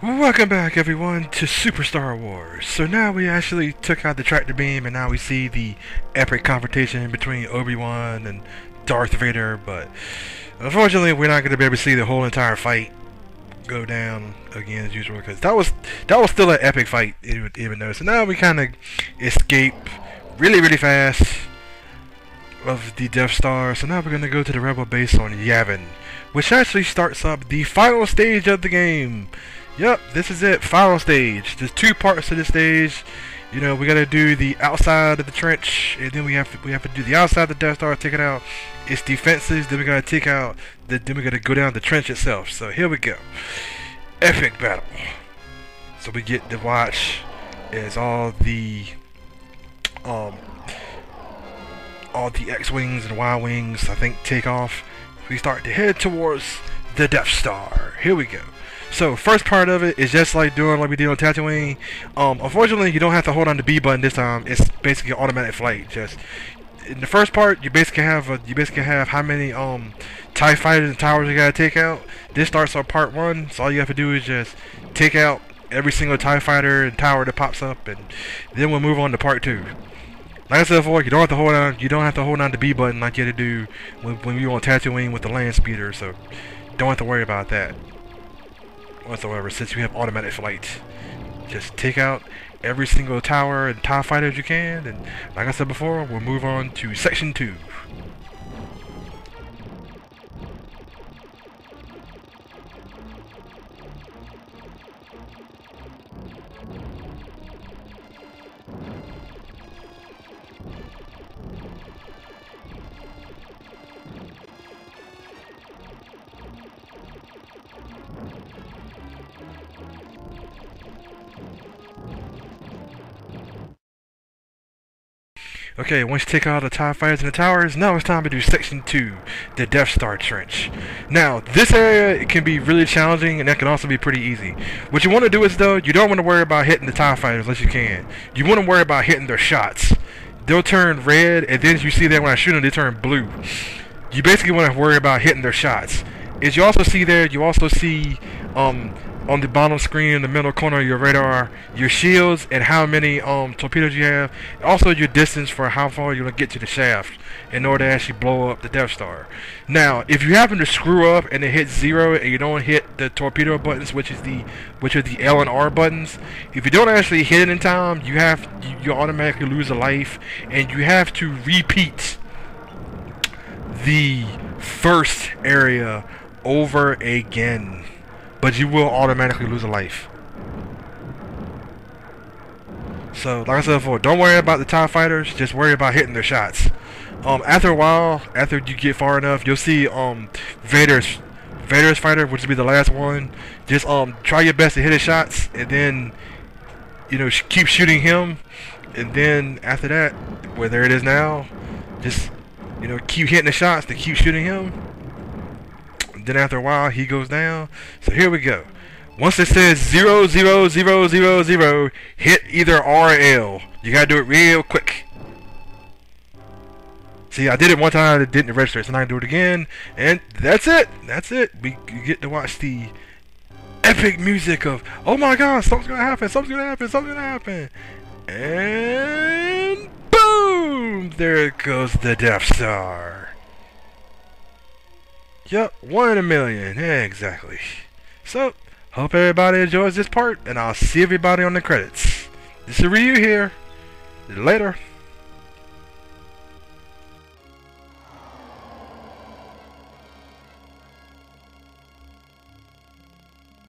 Welcome back, everyone, to Super Star Wars. So now we actually took out the tractor beam, and now we see the epic confrontation between Obi-Wan and Darth Vader. But unfortunately, we're not going to be able to see the whole entire fight go down again as usual, because that was still an epic fight, even though. So now we kind of escape really fast of the Death Star. So now we're going to go to the Rebel base on Yavin, which actually starts up the final stage of the game. Yep, this is it, final stage. There's two parts to this stage. You know, we gotta do the outside of the trench, and then we have to do the outside of the Death Star, take it out its defenses. Then we gotta take out then we gotta go down the trench itself. So here we go, epic battle. So we get to watch as all the X-wings and Y-wings, I think, take off. We start to head towards the Death Star. Here we go. So first part of it is just like doing like we did on Tatooine. Unfortunately, you don't have to hold on the B button this time. It's basically automatic flight. Just in the first part, you basically have how many TIE fighters and towers you gotta take out. This starts on part 1, so all you have to do is just take out every single TIE fighter and tower that pops up, and then we'll move on to part 2. Like I said before, you don't have to hold on the B button like you had to do when you were on Tatooine with the land speeder. So don't have to worry about that whatsoever, since you have automatic flight. Just take out every single tower and TIE fighter you can, and like I said before, we'll move on to section 2. Okay, once you take out the TIE fighters and the towers, now it's time to do section 2, the Death Star trench. Now, this area, it can be really challenging, and that can also be pretty easy. What you want to do is, though, you don't want to worry about hitting the TIE fighters unless you can. You want to worry about hitting their shots. They'll turn red, and then you see that when I shoot them, they turn blue. You basically want to worry about hitting their shots. As you also see there, you also see on the bottom screen in the middle corner of your radar, your shields and how many torpedoes you have. Also your distance for how far you're going to get to the shaft in order to actually blow up the Death Star. Now, if you happen to screw up and it hits 0 and you don't hit the torpedo buttons, which are the L and R buttons, if you don't actually hit it in time, you automatically lose a life, and you have to repeat the first area over again. But you will automatically lose a life. So, like I said before, don't worry about the TIE fighters, just worry about hitting their shots. After a while, after you get far enough, you'll see Vader's fighter, which will be the last one. Just try your best to hit his shots, and then keep shooting him. And then after that, where there it is now, just keep hitting the shots to keep shooting him. Then after a while, he goes down. So here we go. Once it says 0, 0, 0, 0, 0, hit either R or L. You gotta do it real quick. See, I did it one time, it didn't register, so now I can do it again. And that's it. That's it. You get to watch the epic music of, oh my god, something's gonna happen, something's gonna happen, something's gonna happen. And boom! There goes the Death Star. Yep, 1 in a million. Yeah, exactly. So, hope everybody enjoys this part, and I'll see everybody on the credits. This is Ryu here. Later.